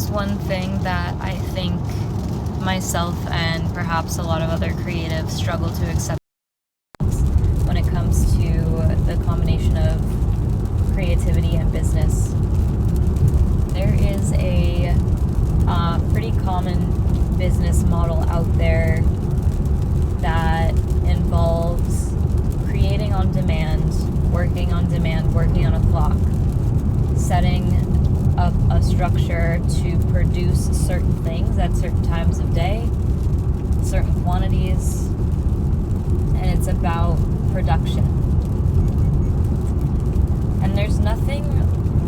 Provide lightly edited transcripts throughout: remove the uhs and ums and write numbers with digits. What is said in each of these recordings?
There's one thing that I think myself and perhaps a lot of other creatives struggle to accept when it comes to the combination of creativity and business. There is a pretty common business model out there that involves creating on demand, working on a clock, setting up a structure to produce certain things at certain times of day, certain quantities, and it's about production. And there's nothing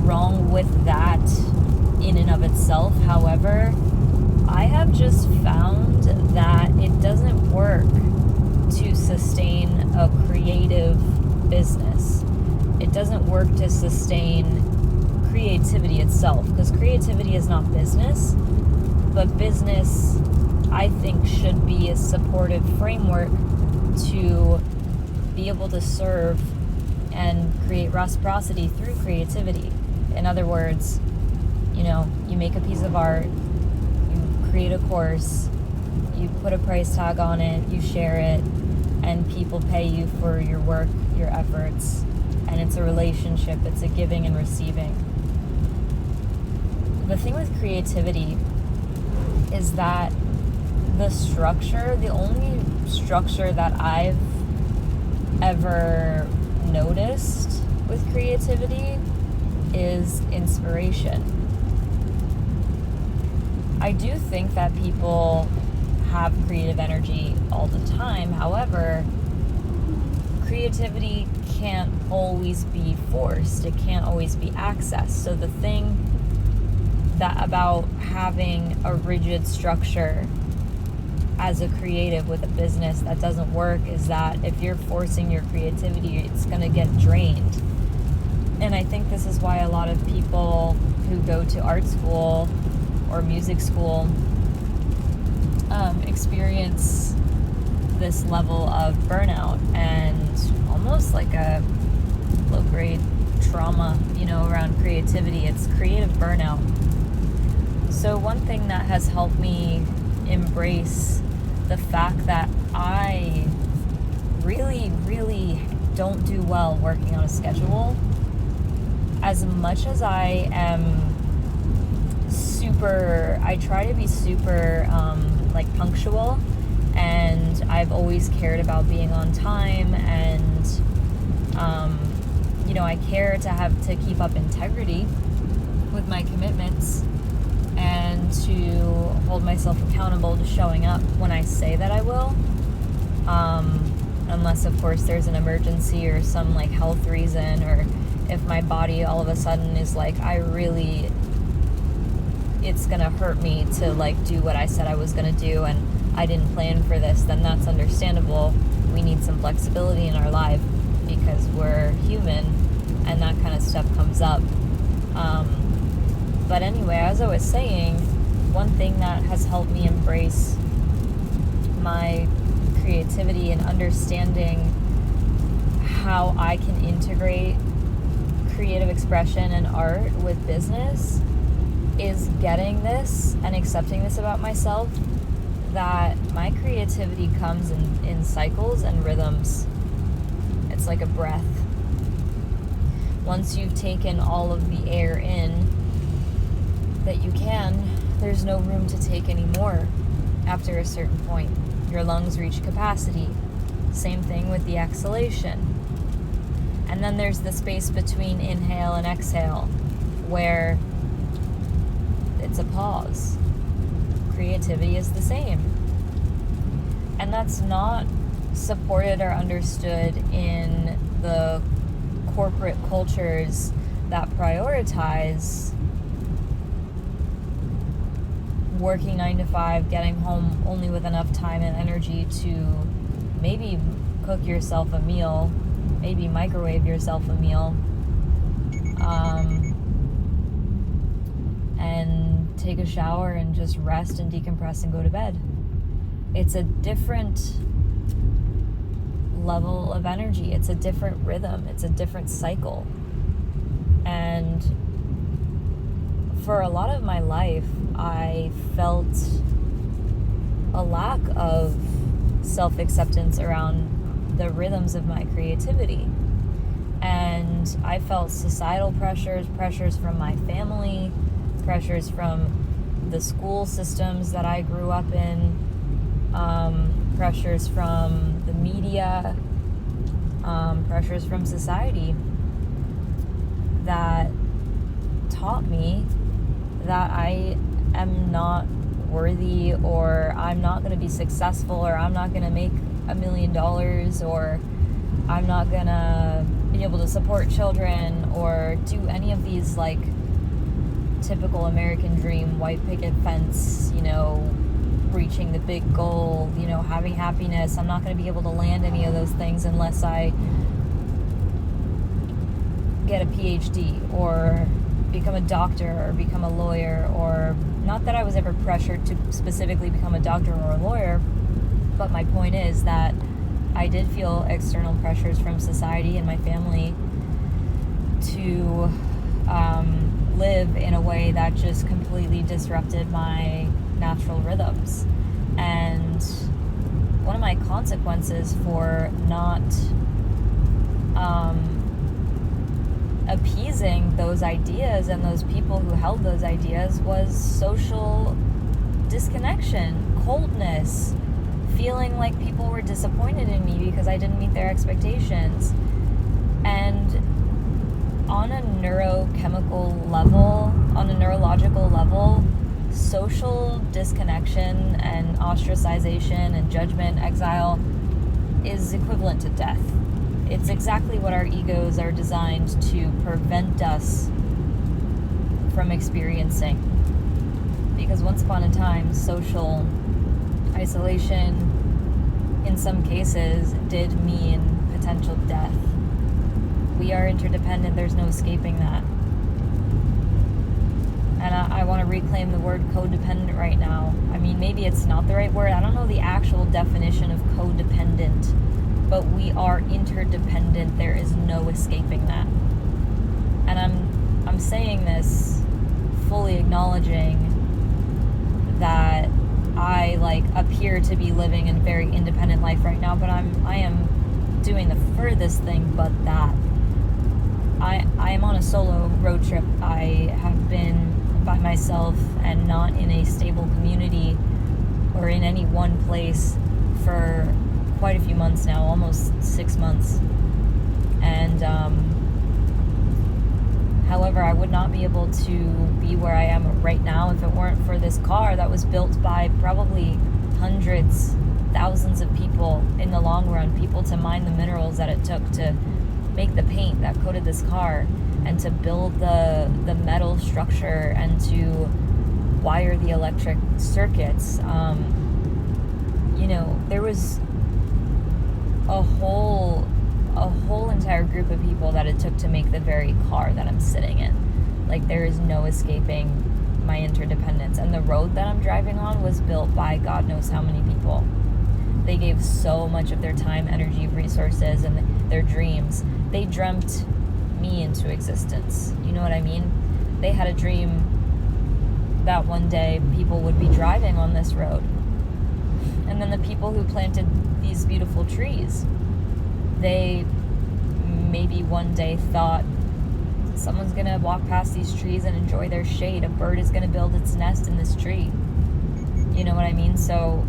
wrong with that in and of itself. However, I have just found that it doesn't work to sustain a creative business. It doesn't work to sustain creativity itself, because creativity is not business, but business, I think, should be a supportive framework to be able to serve and create reciprocity through creativity. In other words, you make a piece of art, you create a course, you put a price tag on it, you share it, and people pay you for your work, your efforts, and it's a relationship, it's a giving and receiving. The thing with creativity is that the only structure that I've ever noticed with creativity is inspiration. I do think that people have creative energy all the time. However, creativity can't always be forced. It can't always be accessed. So the thing that about having a rigid structure as a creative with a business that doesn't work is that if you're forcing your creativity, it's going to get drained. And I think this is why a lot of people who go to art school or music school experience this level of burnout and almost like a low-grade trauma, around creativity. It's creative burnout. So one thing that has helped me embrace the fact that I really, really don't do well working on a schedule, as much as I try to be super punctual, and I've always cared about being on time, and I care to keep up integrity with my commitments and to hold myself accountable to showing up when I say that I will, unless of course there's an emergency or some health reason, or if my body all of a sudden is it's gonna hurt me to do what I said I was gonna do and I didn't plan for this, then that's understandable. We need some flexibility in our life because we're human and that kind of stuff comes up. But anyway, as I was saying, one thing that has helped me embrace my creativity and understanding how I can integrate creative expression and art with business is getting this and accepting this about myself, that my creativity comes in cycles and rhythms. It's like a breath. Once you've taken all of the air in that you can, there's no room to take any more after a certain point. Your lungs reach capacity. Same thing with the exhalation. And then there's the space between inhale and exhale where it's a pause. Creativity is the same. And that's not supported or understood in the corporate cultures that prioritize working 9 to 5, getting home only with enough time and energy to maybe cook yourself a meal, maybe microwave yourself a meal, and take a shower and just rest and decompress and go to bed. It's a different level of energy. It's a different rhythm. It's a different cycle. And for a lot of my life, I felt a lack of self-acceptance around the rhythms of my creativity. And I felt societal pressures from my family, pressures from the school systems that I grew up in, pressures from the media, pressures from society that taught me that I am not worthy, or I'm not going to be successful, or I'm not going to make $1 million, or I'm not going to be able to support children, or do any of these like typical American dream, white picket fence, reaching the big goal, having happiness. I'm not going to be able to land any of those things unless I get a PhD or become a doctor or become a lawyer. Or not that I was ever pressured to specifically become a doctor or a lawyer, but my point is that I did feel external pressures from society and my family to live in a way that just completely disrupted my natural rhythms. And one of my consequences for not appeasing those ideas and those people who held those ideas was social disconnection, coldness, feeling like people were disappointed in me because I didn't meet their expectations. And on a neurochemical level, on a neurological level, social disconnection and ostracization and judgment, exile, is equivalent to death. It's exactly what our egos are designed to prevent us from experiencing. Because once upon a time, social isolation, in some cases, did mean potential death. We are interdependent. There's no escaping that. And I want to reclaim the word codependent right now. I mean, maybe it's not the right word. I don't know the actual definition of codependent, but we are interdependent. There is no escaping that. And I'm saying this fully acknowledging that I appear to be living a very independent life right now, but I am doing the furthest thing but that. I am on a solo road trip. I have been by myself and not in a stable community or in any one place for quite a few months now, almost 6 months. And however, I would not be able to be where I am right now if it weren't for this car that was built by probably hundreds, thousands of people in the long run, people to mine the minerals that it took to make the paint that coated this car, and to build the metal structure, and to wire the electric circuits. There was a whole entire group of people that it took to make the very car that I'm sitting in. There is no escaping my interdependence. And the road that I'm driving on was built by God knows how many people. They gave so much of their time, energy, resources, and their dreams. They dreamt me into existence. You know what I mean? They had a dream that one day people would be driving on this road. And then the people who planted these beautiful trees, they maybe one day thought someone's gonna walk past these trees and enjoy their shade. A bird is gonna build its nest in this tree. You know what I mean? So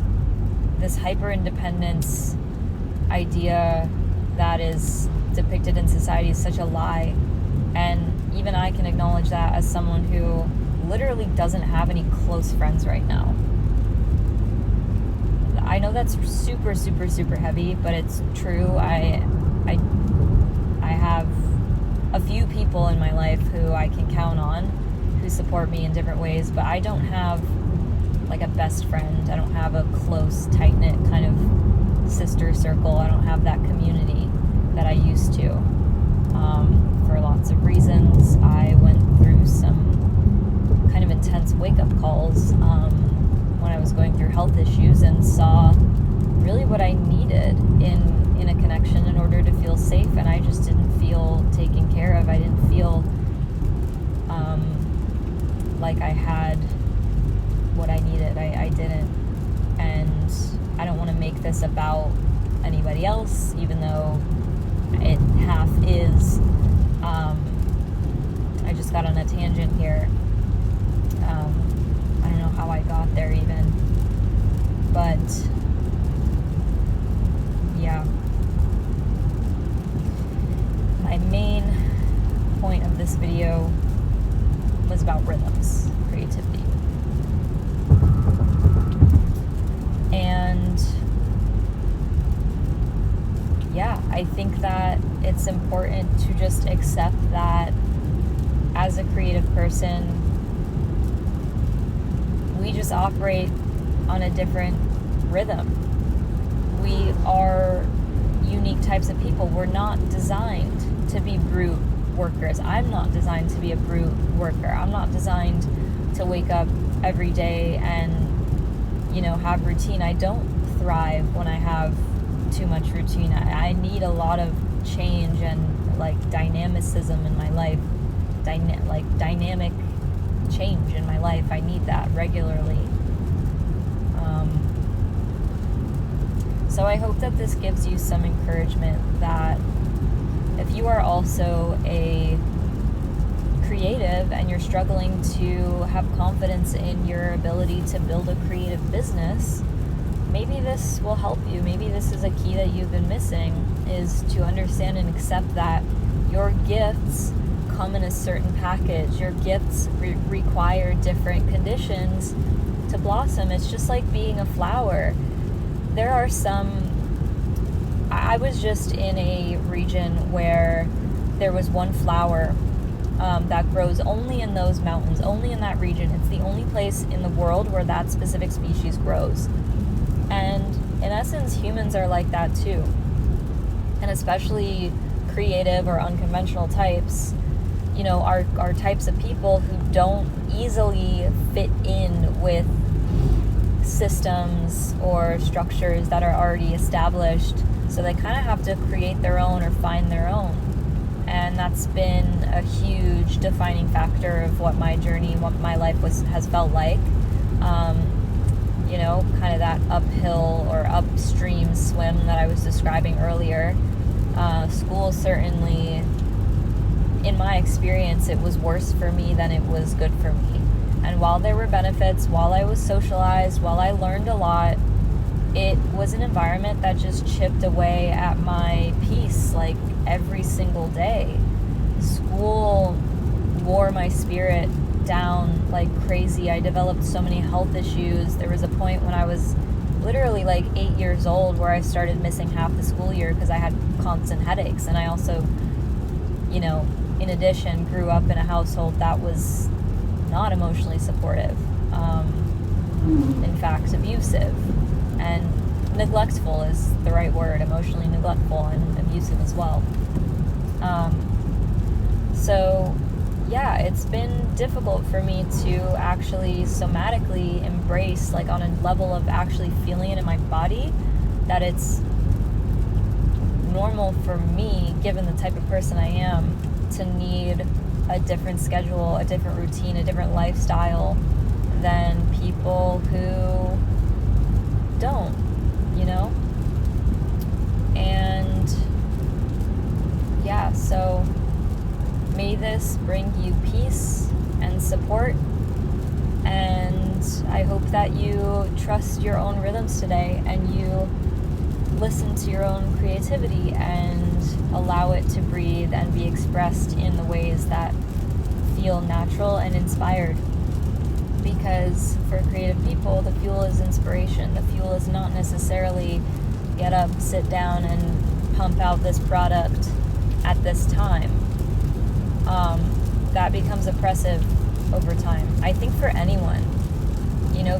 this hyper-independence idea that is depicted in society is such a lie. And even I can acknowledge that as someone who literally doesn't have any close friends right now. I know that's super, super, super heavy, but it's true. I have a few people in my life who I can count on, who support me in different ways, but I don't have a best friend. I don't have a close, tight-knit kind of sister circle. I don't have that community that I used to. For lots of reasons, I went through some kind of intense wake-up calls when I was going through health issues, and saw really what I needed in a connection in order to feel safe, and I just didn't feel taken care of. I didn't feel like I had what I needed. I didn't. And I don't want to make this about anybody else, even though it half is. I just got on a tangent here. I don't know how I got there even. But, yeah. My main point of this video was about rhythms, creativity. And yeah, I think that it's important to just accept that as a creative person, we just operate on a different rhythm. We are unique types of people. We're not designed to be brute workers. I'm not designed to be a brute worker. I'm not designed to wake up every day and, have routine. I don't thrive when I have too much routine. I need a lot of change and dynamicism in my life. Dynamic change in my life. I need that regularly. So I hope that this gives you some encouragement that if you are also a creative and you're struggling to have confidence in your ability to build a creative business, maybe this will help you. Maybe this is a key that you've been missing, is to understand and accept that your gifts come in a certain package. Your gifts require different conditions to blossom. It's just like being a flower. There are I was just in a region where there was one flower that grows only in those mountains, only in that region. It's the only place in the world where that specific species grows. And in essence, humans are like that too. And especially creative or unconventional types, are types of people who don't easily fit in with systems or structures that are already established. So they kind of have to create their own or find their own. And that's been a huge defining factor of what my journey, what my life has felt like. Kind of that uphill or upstream swim that I was describing earlier. School certainly, in my experience, it was worse for me than it was good for me. And while there were benefits, while I was socialized, while I learned a lot, it was an environment that just chipped away at my peace every single day. School wore my spirit down like crazy. I developed so many health issues. There was a point when I was literally 8 years old where I started missing half the school year because I had constant headaches. And I also, in addition, grew up in a household that was not emotionally supportive. In fact, abusive. And neglectful is the right word, emotionally neglectful and abusive as well. So, yeah, it's been difficult for me to actually somatically embrace, on a level of actually feeling it in my body, that it's normal for me, given the type of person I am, to need a different schedule, a different routine, a different lifestyle than people who don't, And yeah, so may this bring you peace and support, and I hope that you trust your own rhythms today and you listen to your own creativity and allow it to breathe and be expressed in the ways that feel natural and inspired. Because for creative people, the fuel is inspiration. The fuel is not necessarily get up, sit down, and pump out this product at this time. That becomes oppressive over time. I think for anyone,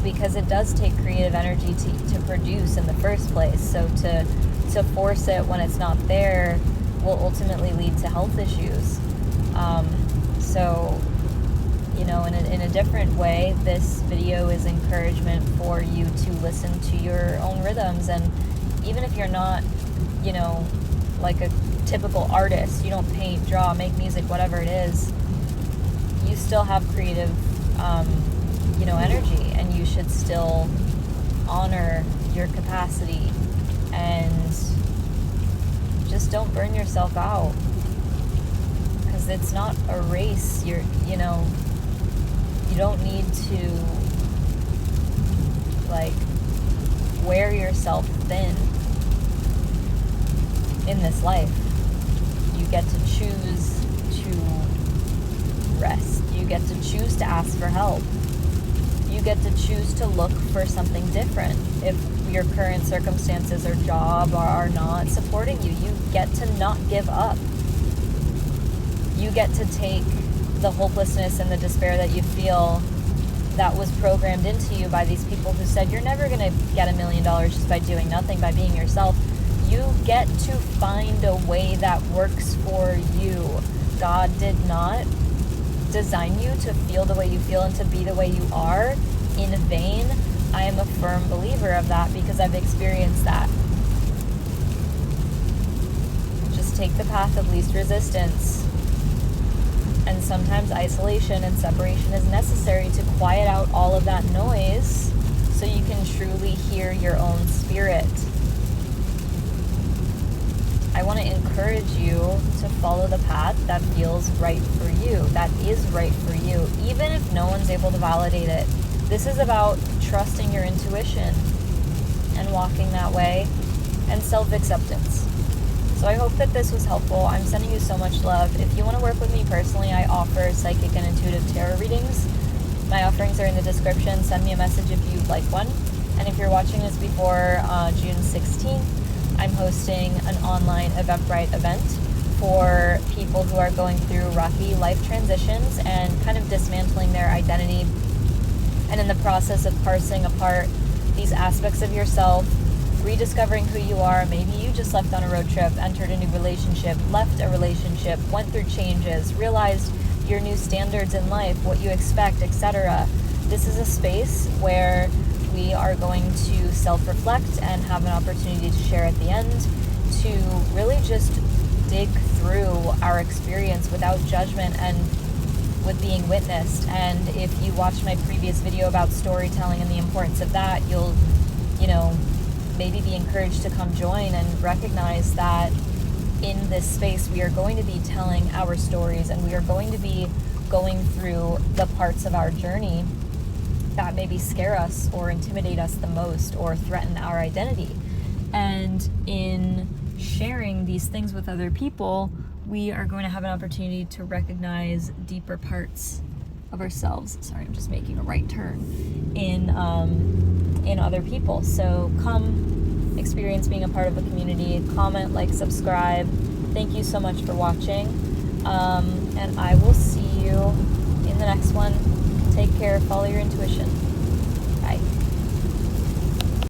because it does take creative energy to produce in the first place. So to force it when it's not there will ultimately lead to health issues. So, in a different way, this video is encouragement for you to listen to your own rhythms. And even if you're not, like a typical artist, you don't paint, draw, make music, whatever it is, you still have creative energy, and you should still honor your capacity and just don't burn yourself out, because it's not a race. You don't need to like wear yourself thin in this life. You get to choose to rest. You get to choose to ask for help. You get to choose to look for something different. If your current circumstances or job are not supporting you, you get to not give up. You get to take the hopelessness and the despair that you feel that was programmed into you by these people who said you're never going to get $1 million just by doing nothing, by being yourself. You get to find a way that works for you. God did not design you to feel the way you feel and to be the way you are in vain. I am a firm believer of that because I've experienced that. Just take the path of least resistance. And sometimes isolation and separation is necessary to quiet out all of that noise so you can truly hear your own spirit. I want to encourage you to follow the path that feels right for you, that is right for you, even if no one's able to validate it. This is about trusting your intuition and walking that way, and self-acceptance. So I hope that this was helpful. I'm sending you so much love. If you want to work with me personally, I offer psychic and intuitive tarot readings. My offerings are in the description. Send me a message if you'd like one. And if you're watching this before June 16th, I'm hosting an online Eventbrite event for people who are going through rocky life transitions and kind of dismantling their identity, and in the process of parsing apart these aspects of yourself, rediscovering who you are. Maybe you just left on a road trip, entered a new relationship, left a relationship, went through changes, realized your new standards in life, what you expect, etc. This is a space where we are going to self-reflect and have an opportunity to share at the end, to really just dig through our experience without judgment and with being witnessed. And if you watched my previous video about storytelling and the importance of that, you'll, maybe be encouraged to come join and recognize that in this space we are going to be telling our stories, and we are going to be going through the parts of our journey that maybe scare us or intimidate us the most or threaten our identity. And in sharing these things with other people, we are going to have an opportunity to recognize deeper parts of ourselves. Sorry, I'm just making a right turn in other people. So come experience being a part of a community. Comment, like, subscribe. Thank you so much for watching. And I will see you in the next one. Take care. Follow your intuition. Bye.